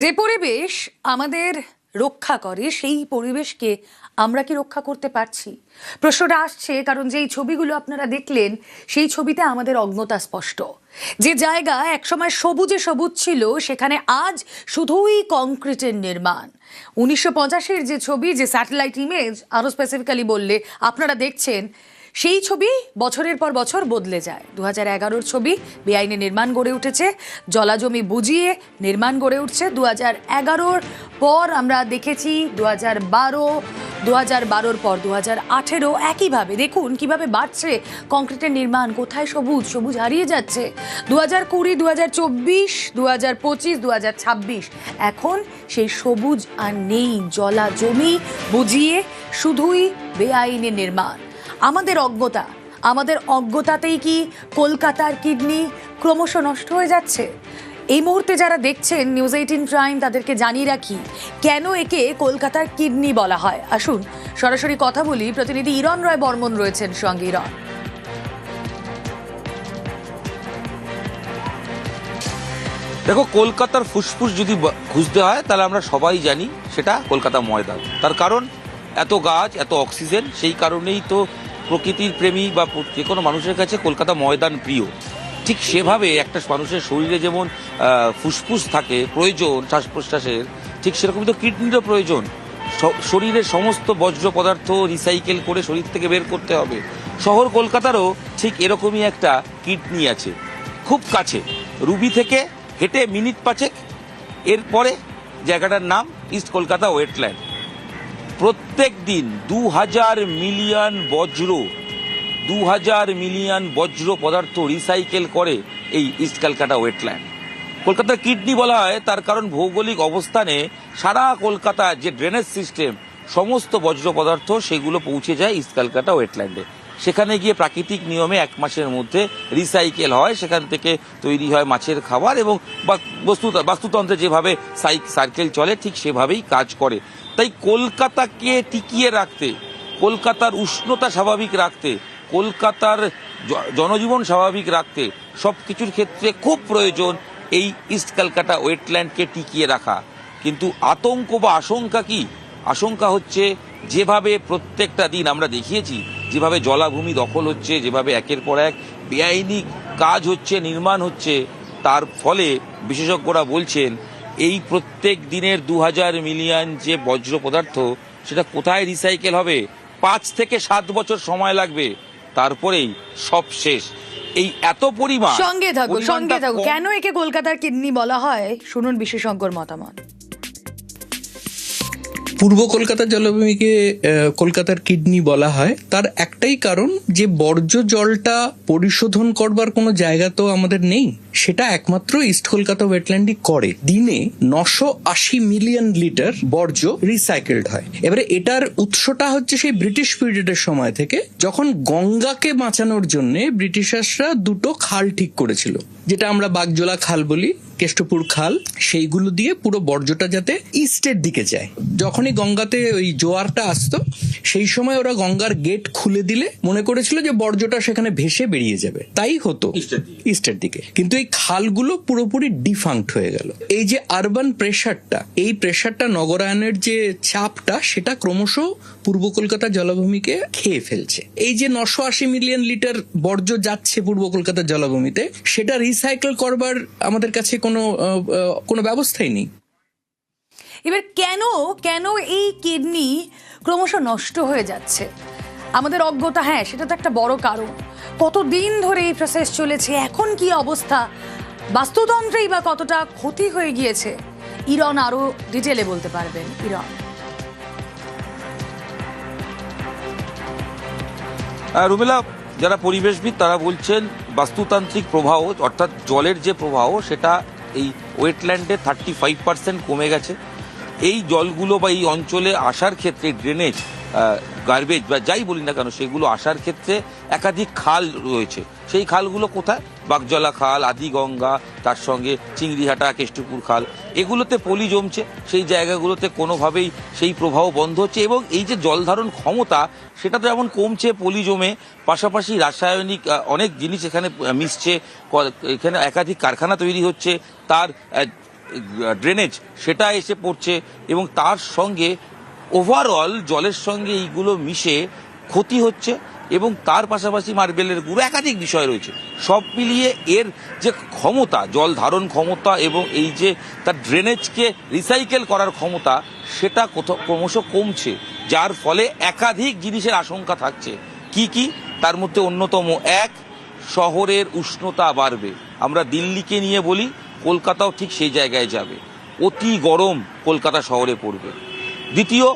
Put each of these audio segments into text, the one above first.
যে পরিবেশ আমাদের রক্ষা করে সেই পরিবেশকে আমরা কি রক্ষা করতে পারছি? প্রশ্নটা আসছে কারণ যেই ছবিগুলো আপনারা দেখলেন সেই ছবিতে আমাদের অজ্ঞতা স্পষ্ট। যে জায়গা একসময় সবুজে সবুজ ছিল সেখানে আজ শুধুই কংক্রিটের নির্মাণ। 1950-এর যে ছবি, যে স্যাটেলাইট ইমেজ আরো স্পেসিফিক্যালি বললে আপনারা দেখছেন, সেই ছবি বছরের পর বছর বদলে যায়। 2011-র ছবি, বেআইনি নির্মাণ গড়ে উঠেছে, জলাজমি বুঝিয়ে নির্মাণ গড়ে উঠছে। 2011-র পর আমরা দেখেছি 2012, 2012-র পর 2018, একইভাবে দেখুন কিভাবে বাড়ছে কংক্রিটের নির্মাণ। কোথায় সবুজ? সবুজ হারিয়ে যাচ্ছে। 2020, 2024, 2025, 2026, এখন সেই সবুজ আর নেই। জলাজমি বুঝিয়ে শুধুই বেআইনি নির্মাণ। আমাদের অজ্ঞতাতেই কি কলকাতার কিডনি ক্রমশ নষ্ট হয়ে যাচ্ছে? এই মুহূর্তে যারা দেখছেন নিউজ 18 প্রাইম, তাদেরকে জানিয়ে রাখি কেন একে কলকাতার কিডনি বলা হয়। আসুন সরাসরি কথা বলি, প্রতিনিধি ইরণ রয় বর্মন রয়েছেন সঙ্গে। ইরণ, দেখো, কলকাতার ফুসফুস যদি খুঁজতে হয় তাহলে আমরা সবাই জানি সেটা কলকাতা ময়দান। তার কারণ এত গাছ, এত অক্সিজেন, সেই কারণেই তো প্রকৃতির প্রেমী বা যে কোনো মানুষের কাছে কলকাতা ময়দান প্রিয়। ঠিক সেভাবে একটা মানুষের শরীরে যেমন ফুসফুস থাকে প্রয়োজন শ্বাস প্রশ্বাসের, ঠিক সেরকমই তো কিডনিরও প্রয়োজন। শরীরের সমস্ত বজ্র পদার্থ রিসাইকেল করে শরীর থেকে বের করতে হবে। শহর কলকাতারও ঠিক এরকমই একটা কিডনি আছে, খুব কাছে, রুবি থেকে হেঁটে মিনিট 5 এরপরে জায়গাটার নাম ইস্ট কলকাতা ওয়েটল্যান্ড। প্রত্যেক দিন 2000 মিলিয়ন বজ্র পদার্থ রিসাইকেল করে এই ইস্ট কলকাতা ওয়েটল্যান্ড। কলকাতার কিডনি বলা হয় তার কারণ ভৌগোলিক অবস্থানে সারা কলকাতা যে ড্রেনেজ সিস্টেম, সমস্ত বজ্র পদার্থ সেগুলো পৌঁছে যায় ইস্ট কলকাতা ওয়েটল্যান্ডে। সেখানে গিয়ে প্রাকৃতিক নিয়মে 1 মাসের মধ্যে রিসাইকেল হয়, সেখান থেকে তৈরি হয় মাছের খাবার এবং বাস্তুতন্ত্রে যেভাবে সার্কেল চলে ঠিক সেভাবেই কাজ করে। তাই কলকাতাকে টিকিয়ে রাখতে, কলকাতার উষ্ণতা স্বাভাবিক রাখতে, কলকাতার জনজীবন স্বাভাবিক রাখতে সব কিছুর ক্ষেত্রে খুব প্রয়োজন এই ইস্ট কলকাতা ওয়েটল্যান্ডকে টিকিয়ে রাখা। কিন্তু আতঙ্ক বা আশঙ্কা কি? আশঙ্কা হচ্ছে যেভাবে প্রত্যেকটা দিন আমরা দেখিয়েছি, যেভাবে জলাভূমি দখল হচ্ছে, যেভাবে একের পর এক বেআইনি কাজ হচ্ছে, নির্মাণ হচ্ছে, তার ফলে বিশেষজ্ঞরা বলছেন এই প্রত্যেক দিনের 2000 মিলিয়ন যে বজ্র পদার্থ, সেটা কোথায় রিসাইকেল হবে? 5 থেকে 7 বছর সময় লাগবে, তারপরেই সব শেষ। এই এত পরিমাণ। সঙ্গে থাকো। কেন একে কলকাতার কিডনি বলা হয় শুনুন বিশেষজ্ঞর মতামত। পূর্ব কলকাতার জলাভূমিকে কলকাতার কিডনি বলা হয় তার একটাই কারণ, যে বর্জ্য জলটা পরিশোধন করবার কোনো জায়গা তো আমাদের নেই, সেটা একমাত্র ইস্ট কলকাতা ওয়েটল্যান্ডই করে। দিনে 980 মিলিয়ন লিটার বর্জ্য রিসাইকেলড হয়। এবারে এটার উৎসটা হচ্ছে সেই ব্রিটিশ পিরিয়ডের সময় থেকে, যখন গঙ্গাকে বাঁচানোর জন্য ব্রিটিশার্সরা 2টো খাল ঠিক করেছিল, যেটা আমরা বাগজোলা খাল বলি, কেষ্টপুর খাল। সেইগুলো দিয়ে পুরো বর্জ্যটা যাতে ইস্টের দিকে যায়। যখনই গঙ্গাতে ওই জোয়ারটা আসতো সেই সময় ওরা গঙ্গার গেট খুলে দিলে মনে করেছিল যে বর্জ্যটা সেখানে ভেসে বেরিয়ে যাবে, তাই হতো ইস্টের দিকে। কিন্তু এই খালগুলো পুরোপুরি ডিফাঙ্ক্ট হয়ে গেল। এই যে আরবান প্রেসারটা, এই প্রেসারটা, নগরায়নের যে চাপটা, সেটা ক্রমশ পূর্ব কলকাতা জলাভূমিকে খেয়ে ফেলছে। এই যে 980 মিলিয়ন লিটার বর্জ্য যাচ্ছে পূর্ব কলকাতার জলাভূমিতে, সেটা রিসাইকেল করবার আমাদের কাছে কোনো ব্যবস্থাই নেই। এবার কেন এই কিডনি ক্রমশ নষ্ট হয়ে যাচ্ছে? আমাদের অজ্ঞতা, হ্যাঁ, সেটা তো একটা বড় কারণ। কতদিন ধরে এই প্রসেস চলেছে, এখন কি অবস্থা, বাস্তুতন্ত্রেই বা কতটা ক্ষতি হয়ে গিয়েছে? ইরণ আরো ডিটেলে বলতে পারবেন। ইরণ, রুমেলা, যারা পরিবেশবিদ তারা বলছেন বাস্তুতান্ত্রিক প্রবাহ, অর্থাৎ জলের যে প্রবাহ, সেটা এই ওয়েটল্যান্ডে 35% কমে গেছে। এই জলগুলো বা এই অঞ্চলে আসার ক্ষেত্রে ড্রেনেজ, গার্বেজ বা যাই বলি না কেন, সেগুলো আসার ক্ষেত্রে একাধিক খাল রয়েছে। সেই খালগুলো কোথায়? বাগজলা খাল, আদিগঙ্গা, তার সঙ্গে চিংড়িহাটা, কেষ্টপুর খাল, এগুলোতে পলি জমছে। সেই জায়গাগুলোতে কোনোভাবেই সেই প্রবাহ বন্ধ হচ্ছে এবং এই যে জলধারণ ক্ষমতা, সেটা তো যেমন কমছে পলি জমে, পাশাপাশি রাসায়নিক অনেক জিনিস এখানে মিশছে। এখানে একাধিক কারখানা তৈরি হচ্ছে, তার ড্রেনেজ সেটা এসে পড়ছে এবং তার সঙ্গে ওভারঅল জলের সঙ্গে এইগুলো মিশে ক্ষতি হচ্ছে এবং তার পাশাপাশি মার্বেলের গুঁড়ো একাধিক বিষয় রয়েছে। সব মিলিয়ে এর যে ক্ষমতা, জল ধারণ ক্ষমতা এবং এই যে তার ড্রেনেজকে রিসাইকেল করার ক্ষমতা, সেটা ক্রমশ কমছে, যার ফলে একাধিক জিনিসের আশঙ্কা থাকছে। কি তার মধ্যে অন্যতম এক, শহরের উষ্ণতা বাড়বে। আমরা দিল্লিকে নিয়ে বলি, কলকাতাও ঠিক সেই জায়গায় যাবে। অতি গরম কলকাতা শহরে পড়বে। দ্বিতীয়,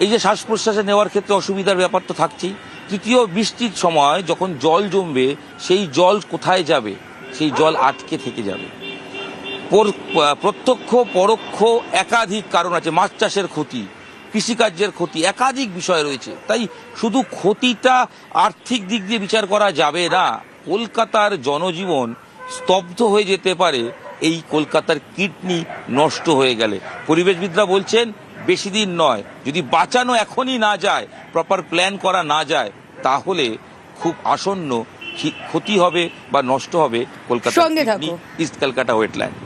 এই যে শ্বাস প্রশ্বাসে নেওয়ার ক্ষেত্রে অসুবিধার ব্যাপার তো থাকছেই। তৃতীয়, বৃষ্টির সময় যখন জল জমবে সেই জল কোথায় যাবে? সেই জল আটকে থেকে যাবে। প্রত্যক্ষ পরোক্ষ একাধিক কারণ আছে। মাছ চাষের ক্ষতি, কৃষিকার্যের ক্ষতি, একাধিক বিষয় রয়েছে। তাই শুধু ক্ষতিটা আর্থিক দিক দিয়ে বিচার করা যাবে না। কলকাতার জনজীবন স্তব্ধ হয়ে যেতে পারে এই কলকাতার কিডনি নষ্ট হয়ে গেলে। পরিবেশবিদরা বলছেন বেশি দিন নয়, যদি বাঁচানো এখনই না যায়, প্রপার প্ল্যান করা না যায়, তাহলে খুব আসন্ন ক্ষতি হবে বা নষ্ট হবে কলকাতার কিডনি, ইস্ট ক্যালকাটা ওয়েটল্যান্ড।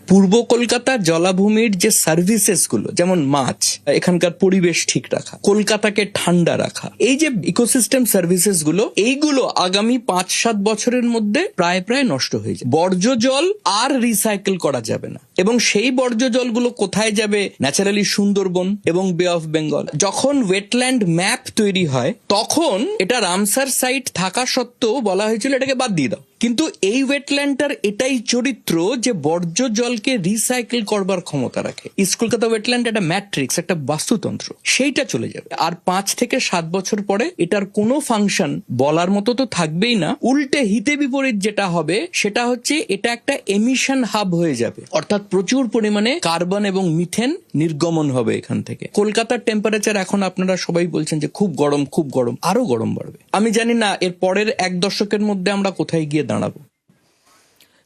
পূর্ব কলকাতার জলাভূমির যে সার্ভিসেস গুলো, যেমন মাছ, এখানকার পরিবেশ ঠিক রাখা, কলকাতাকে ঠান্ডা রাখা, এই যে ইকোসিস্টেম সার্ভিসেস গুলো, এইগুলো আগামী 5-7 বছরের মধ্যে প্রায় নষ্ট হয়ে যাবে। বর্জ্য জল আর রিসাইকেল করা যাবে না। এবং সেই বর্জ্য জলগুলো কোথায় যাবে? ন্যাচারালি সুন্দরবন এবং বে অফ বেঙ্গল। যখন ওয়েটল্যান্ড ম্যাপ তৈরি হয়, তখন এটা রামসার সাইট থাকা সত্ত্বেও বলা হয়েছিল এটাকে বাদ দিয়ে দাও। কিন্তু এই ওয়েটল্যান্ডটার এটাই চরিত্র যে বর্জ্য জলকে রিসাইকেল করবার ক্ষমতা রাখে। ইস্ট কলকাতা ওয়েটল্যান্ড একটা ম্যাট্রিক্স, একটা বাস্তুতন্ত্র, সেইটা চলে যাবে। আর 5 থেকে 7 বছর পরে এটার কোনো ফাংশন বলার মতো তো থাকবেই না। উল্টে হিতে বিপরীত যেটা হবে সেটা হচ্ছে এটা একটা এমিশন হাব হয়ে যাবে, অর্থাৎ প্রচুর পরিমাণে কার্বন এবং মিথেন নির্গমন হবে এখান থেকে। কলকাতার টেম্পারেচার এখন আপনারা সবাই বলছেন যে খুব গরম, আরো গরম বাড়বে। আমি জানি না এর পরের 1 দশকের মধ্যে আমরা কোথায় গিয়ে দাঁড়াবো।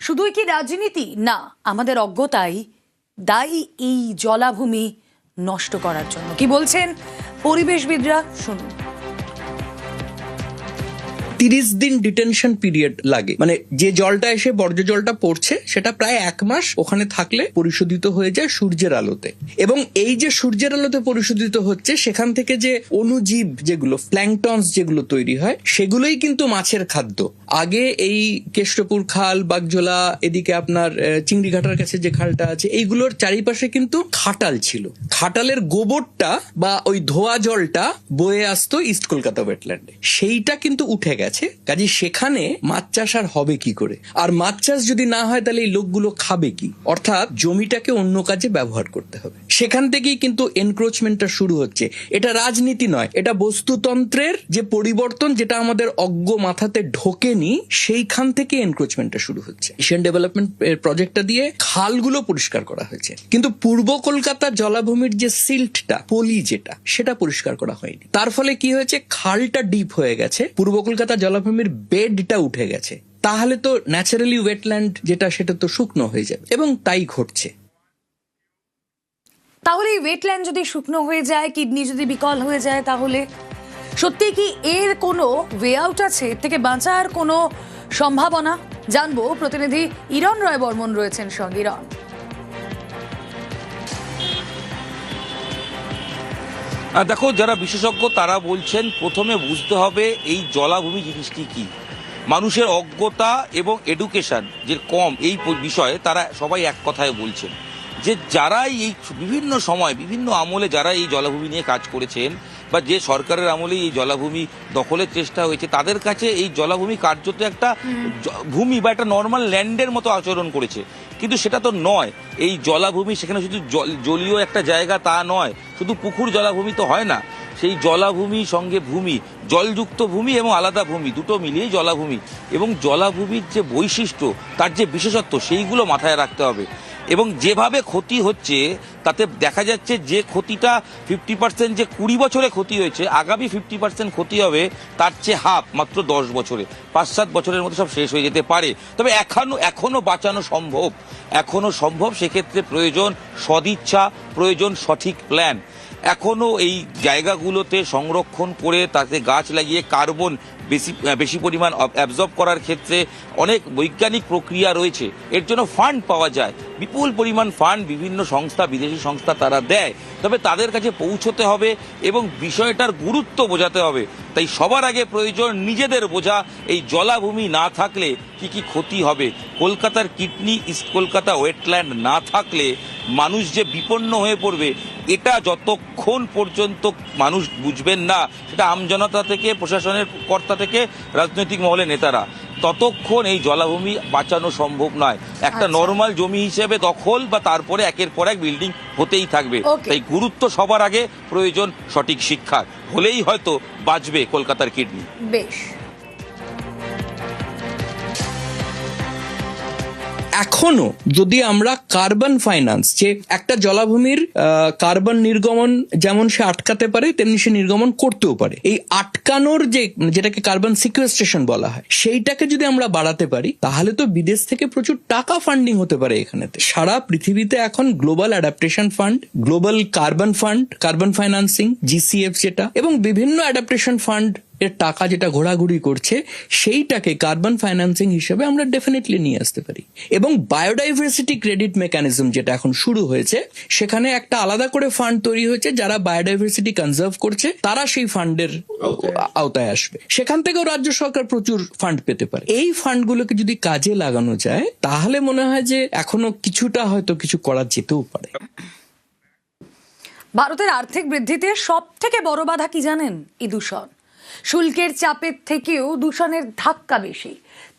শুধুই কি রাজনীতি? না, আমাদের অজ্ঞতাই দায়ী এই জলাভূমি নষ্ট করার জন্য। কি বলছেন পরিবেশবিদরা, শুনুন। 30 দিন ডিটেনশন পিরিয়ড লাগে, মানে যে জলটা এসে বর্জ্য জলটা পড়ছে সেটা প্রায় 1 মাস ওখানে থাকলে পরিশোধিত হয়ে যায় সূর্যের আলোতে। এবং এই যে সূর্যের আলোতে পরিশোধিত হচ্ছে, সেখান থেকে যে অণুজীব যেগুলো, প্ল্যাঙ্কটনস যেগুলো তৈরি হয়, সেগুলোই কিন্তু মাছের খাদ্য। আগে এই কেষ্টপুর খাল, বাগজোলা, এদিকে আপনার চিংড়িঘাটার কাছে যে খালটা আছে, এইগুলোর চারিপাশে কিন্তু খাটাল ছিল। খাটালের গোবরটা বা ওই ধোয়া জলটা বয়ে আসতো ইস্ট কলকাতা ওয়েটল্যান্ডে, সেইটা কিন্তু উঠে গেছে। কাজে সেখানে মাছ চাষ আর হবে কি করে? আর মাছ চাষ যদি না হয় তাহলে এই লোকগুলো খাবে কি? অর্থাৎ জমিটাকে অন্য কাজে ব্যবহার করতে হবে। সেখান থেকেই কিন্তু এনক্রোচমেন্টটা শুরু হচ্ছে। এটা রাজনীতি নয়, এটা বস্তুতন্ত্রের যে পরিবর্তন, যেটা আমাদের অজ্ঞ মাথাতে ঢোকেনি, সেইখান থেকে এনক্রোচমেন্টটা শুরু হচ্ছে। এশিয়ান ডেভেলপমেন্ট প্রজেক্টটা দিয়ে খালগুলো পরিষ্কার করা হয়েছে, কিন্তু পূর্ব কলকাতা জলাভূমির যে সিল্টটা, পলি যেটা, সেটা পরিষ্কার করা হয়নি। তার ফলে কি হয়েছে? খালটা ডিপ হয়ে গেছে, পূর্ব কলকাতা জলাভূমির বেডটা উঠে গেছে। তাহলে তো ন্যাচারালি ওয়েটল্যান্ড যেটা, সেটা তো শুকনো হয়ে যাবে, এবং তাই ঘটছে। তাহলে এই ওয়েটল্যান্ড যদি শুকনো হয়ে যায়, কিডনি যদি বিকল হয়ে যায়, তাহলে সত্যি কি এর কোনো ওয়ে আউট আছে? এর থেকে বাঁচার কোনো সম্ভাবনা? জানবো, প্রতিনিধি ইরণ রয় বর্মন রয়েছেন সঙ্গে। ইরণ, দেখো, যারা বিশেষজ্ঞ তারা বলছেন প্রথমে বুঝতে হবে এই জলাভূমি জিনিসটি কি। মানুষের অজ্ঞতা এবং এডুকেশন যে কম এই বিষয়ে তারা সবাই এক কথায় বলছেন যে যারাই এই বিভিন্ন সময় বিভিন্ন আমলে যারা এই জলাভূমি নিয়ে কাজ করেছেন বা যে সরকারের আমলেই এই জলাভূমি দখলের চেষ্টা হয়েছে, তাদের কাছে এই জলাভূমি কার্যত একটা ভূমি বা একটা নর্মাল ল্যান্ডের মতো আচরণ করেছে। কিন্তু সেটা তো নয়। এই জলাভূমি সেখানে শুধু জলীয় একটা জায়গা তা নয়, শুধু পুকুর জলাভূমি তো হয় না। সেই জলাভূমি সঙ্গে ভূমি, জলযুক্ত ভূমি এবং আলাদা ভূমি, দুটো মিলিয়েই জলাভূমি। এবং জলাভূমির যে বৈশিষ্ট্য, তার যে বিশেষত্ব, সেইগুলো মাথায় রাখতে হবে। এবং যেভাবে ক্ষতি হচ্ছে তাতে দেখা যাচ্ছে যে ক্ষতিটা 50%, যে 20 বছরে ক্ষতি হয়েছে, আগামী 50% ক্ষতি হবে তার চেয়ে হাফ মাত্র 10 বছরে। 5-7 বছরের মধ্যে সব শেষ হয়ে যেতে পারে। তবে এখনো বাঁচানো সম্ভব। সেক্ষেত্রে প্রয়োজন সদিচ্ছা, প্রয়োজন সঠিক প্ল্যান। এখনো এই জায়গাগুলোতে সংরক্ষণ করে তাতে গাছ লাগিয়ে কার্বন বেশি পরিমাণ অ্যাবজর্ব করার ক্ষেত্রে অনেক বৈজ্ঞানিক প্রক্রিয়া রয়েছে। এর জন্য ফান্ড পাওয়া যায়, বিপুল পরিমাণ ফান্ড বিভিন্ন সংস্থা, বিদেশি সংস্থা তারা দেয়। তবে তাদের কাছে পৌঁছতে হবে এবং বিষয়টার গুরুত্ব বোঝাতে হবে। তাই সবার আগে প্রয়োজন নিজেদের বোঝা, এই জলাভূমি না থাকলে কি কি ক্ষতি হবে। কলকাতার কিডনি, ইস্ট কলকাতা ওয়েটল্যান্ড না থাকলে মানুষ যে বিপন্ন হয়ে পড়বে, এটা যতক্ষণ পর্যন্ত মানুষ বুঝবেন না, সেটা আমজনতা থেকে, প্রশাসনের কর্তা থেকে, রাজনৈতিক মহলে নেতারা, ততক্ষণ এই জলাভূমি বাঁচানো সম্ভব নয়। একটা নর্মাল জমি হিসেবে দখল বা তারপরে একের পর এক বিল্ডিং হতেই থাকবে। তাই গুরুত্ব সবার আগে প্রয়োজন সঠিক শিক্ষার, হলেই হয়তো বাঁচবে কলকাতার কিডনি। বেশ, এখনো যদি আমরা কার্বন ফাইন্যান্স, যে একটা জলাভূমির কার্বন নির্গমন যেমন সে আটকাতে পারে তেমনি সে নির্গমন করতেও পারে, এই আটকানোর যেটাকে কার্বন সিকুয়েস্ট্রেশন বলা হয়, সেইটাকে যদি আমরা বাড়াতে পারি তাহলে তো বিদেশ থেকে প্রচুর টাকা ফান্ডিং হতে পারে এখানেতে। সারা পৃথিবীতে এখন global adaptation fund, global carbon fund, carbon financing, GCF যেটা, এবং বিভিন্ন অ্যাডাপ্টেশন ফান্ড এর টাকা যেটা ঘোরাঘুরি করছে, সেইটাকে কার্বন ফাইন্যান্সিং হিসেবে আমরা ডেফিনেটলি নিয়ে আসতে পারি। এবং বায়োডাইভার্সিটি ক্রেডিট মেকানিজম যেটা এখন শুরু হয়েছে, সেখানে একটা আলাদা করে ফান্ড তৈরি হয়েছে, যারা বায়োডাইভার্সিটি কনজার্ভ করছে তারা সেই ফান্ডের আওতায় আসবে। সেখান থেকেও রাজ্য সরকার প্রচুর ফান্ড পেতে পারে। এই ফান্ডগুলোকে যদি কাজে লাগানো যায় তাহলে মনে হয় যে এখনো কিছুটা হয়তো কিছু করা যেতেও পারে। ভারতের আর্থিক বৃদ্ধিতে সব থেকে বড় বাধা কি জানেন? এই দূষণ। শুল্কের চাপের থেকেও দূষণের ধাক্কা বেশি।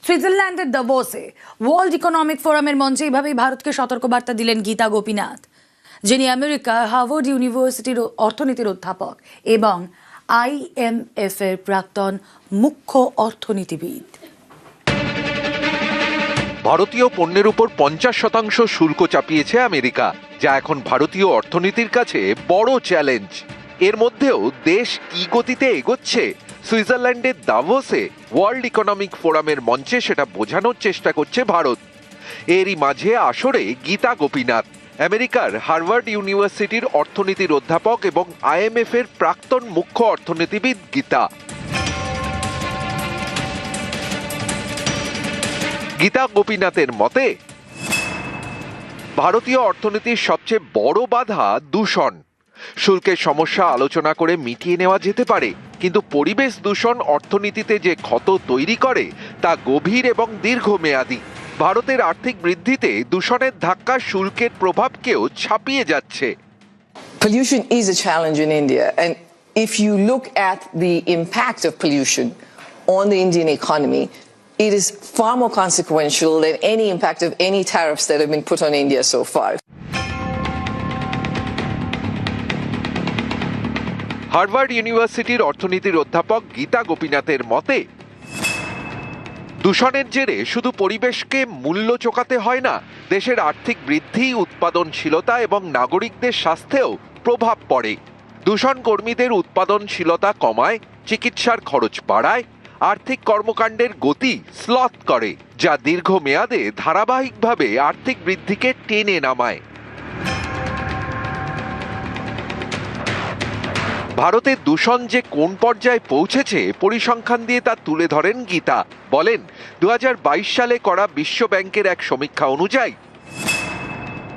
সুইজারল্যান্ডের দাভোসে ওয়ার্ল্ড ইকোনমিক ফোরামের মঞ্চে এইভাবেই ভারতকে সতর্কবার্তা দিলেন গীতা গোপীনাথ, যিনি আমেরিকার হার্ভার্ড ইউনিভার্সিটির অর্থনীতির অধ্যাপক এবং IMF এর প্রাক্তন মুখ্য অর্থনীতিবিদ। ভারতীয় পণ্যের উপর 50% শুল্ক চাপিয়েছে আমেরিকা, যা এখন ভারতীয় অর্থনীতির কাছে বড় চ্যালেঞ্জ। এর মধ্যেও দেশ কি গতিতে এগোচ্ছে, সুইজারল্যান্ডের দাভোসে ওয়ার্ল্ড ইকোনমিক ফোরামের মঞ্চে সেটা বোঝানোর চেষ্টা করছে ভারত। এরই মাঝে আসরে গীতা গোপীনাথ, আমেরিকার হার্ভার্ড ইউনিভার্সিটির অর্থনীতির অধ্যাপক এবং IMF এর প্রাক্তন মুখ্য অর্থনীতিবিদ গীতা। গীতা গোপীনাথের মতে ভারতীয় অর্থনীতির সবচেয়ে বড় বাধা দূষণ। শুল্কের সমস্যা আলোচনা করে মিটিয়ে নেওয়া যেতে পারে, কিন্তু পরিবেশ দূষণ অর্থনীতিতে যে ক্ষত তৈরি করে তা গভীর এবং দীর্ঘমেয়াদী। ভারতের আর্থিক বৃদ্ধিতে দূষণের ধাক্কা শুল্কের প্রভাবকেও ছাপিয়ে যাচ্ছে। Pollution is a challenge in India, and if you look at the impact of pollution on the Indian economy, it is far more consequential than any impact of any tariffs that have been put on India so far. Harvard ইউনিভার্সিটির অর্থনীতির অধ্যাপক গীতা গোপীনাথের মতে দূষণের জেরে শুধু পরিবেশকে মূল্য চোকাতে হয় না, দেশের আর্থিক বৃদ্ধি, উৎপাদনশীলতা এবং নাগরিকদের স্বাস্থ্যেও প্রভাব পড়ে। দূষণ কর্মীদের উৎপাদনশীলতা কমায়, চিকিৎসার খরচ বাড়ায়, আর্থিক কর্মকাণ্ডের গতি স্লথ করে, যা দীর্ঘমেয়াদে ধারাবাহিকভাবে আর্থিক বৃদ্ধিকে টেনে নামায়। ভারতের দূষণ যে কোন পর্যায়ে পৌঁছেছে পরিসংখ্যান দিয়ে তা তুলে ধরেন গীতা। বলেন, 2022 সালে করা বিশ্ব ব্যাংকের এক সমীক্ষা অনুযায়ী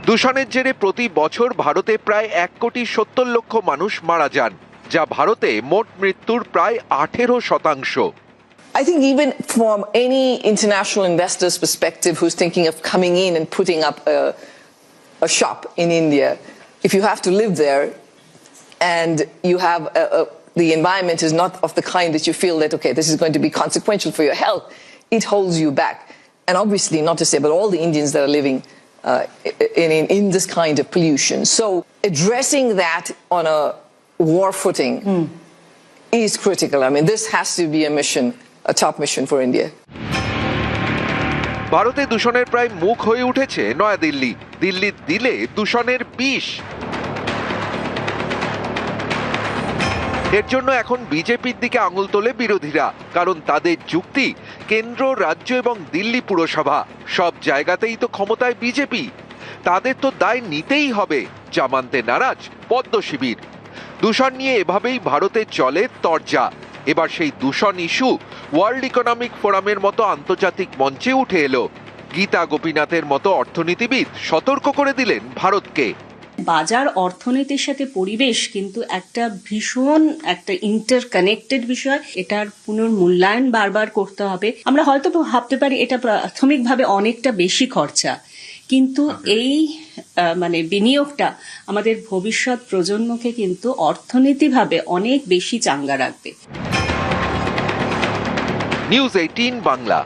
দূষণের জেরে প্রতি বছর ভারতে প্রায় 1,70,00,000 মানুষ মারা যান, যা ভারতে মোট মৃত্যুর প্রায় 18%। I think even from any international investor's perspective who's thinking of coming in and putting up a shop in India, if you have to live there and you have the environment is not of the kind that you feel that, okay, this is going to be consequential for your health, it holds you back. And obviously, not to say, but all the Indians that are living in this kind of pollution. So addressing that on a war footing is critical. I mean, this has to be a mission, a top mission for India. ভারতে দূষণের প্রায় মুখ হয়ে উঠেছে নয়াদিল্লি। দিল্লির দিলে দূষণের বিষ। এর জন্য এখন বিজেপির দিকে আঙুল তোলে বিরোধীরা, কারণ তাদের যুক্তি, কেন্দ্র, রাজ্য এবং দিল্লি পুরসভা সব জায়গাতেই তো ক্ষমতায় বিজেপি, তাদের তো দায় নিতেই হবে, যা মানতে নারাজ পদ্ম শিবির। দূষণ নিয়ে এভাবেই ভারতে চলে তরজা। এবার সেই দূষণ ইস্যু ওয়ার্ল্ড ইকোনমিক ফোরামের মতো আন্তর্জাতিক মঞ্চে উঠে এলো। গীতা গোপীনাথের মতো অর্থনীতিবিদ সতর্ক করে দিলেন ভারতকে। বাজার অর্থনীতির সাথে পরিবেশ কিন্তু একটা ভীষণ একটা ইন্টারকানেক্টেড বিষয়। এটার পুনর্মূল্যায়ন বারবার করতে হবে। আমরা হয়তো ভাবতে পারি এটা প্রাথমিকভাবে অনেকটা বেশি খরচা, কিন্তু এই বিনিয়োগটা আমাদের ভবিষ্যৎ প্রজন্মকে কিন্তু অর্থনীতিভাবে অনেক বেশি চাঙ্গা রাখবে। নিউজ 18 বাংলা।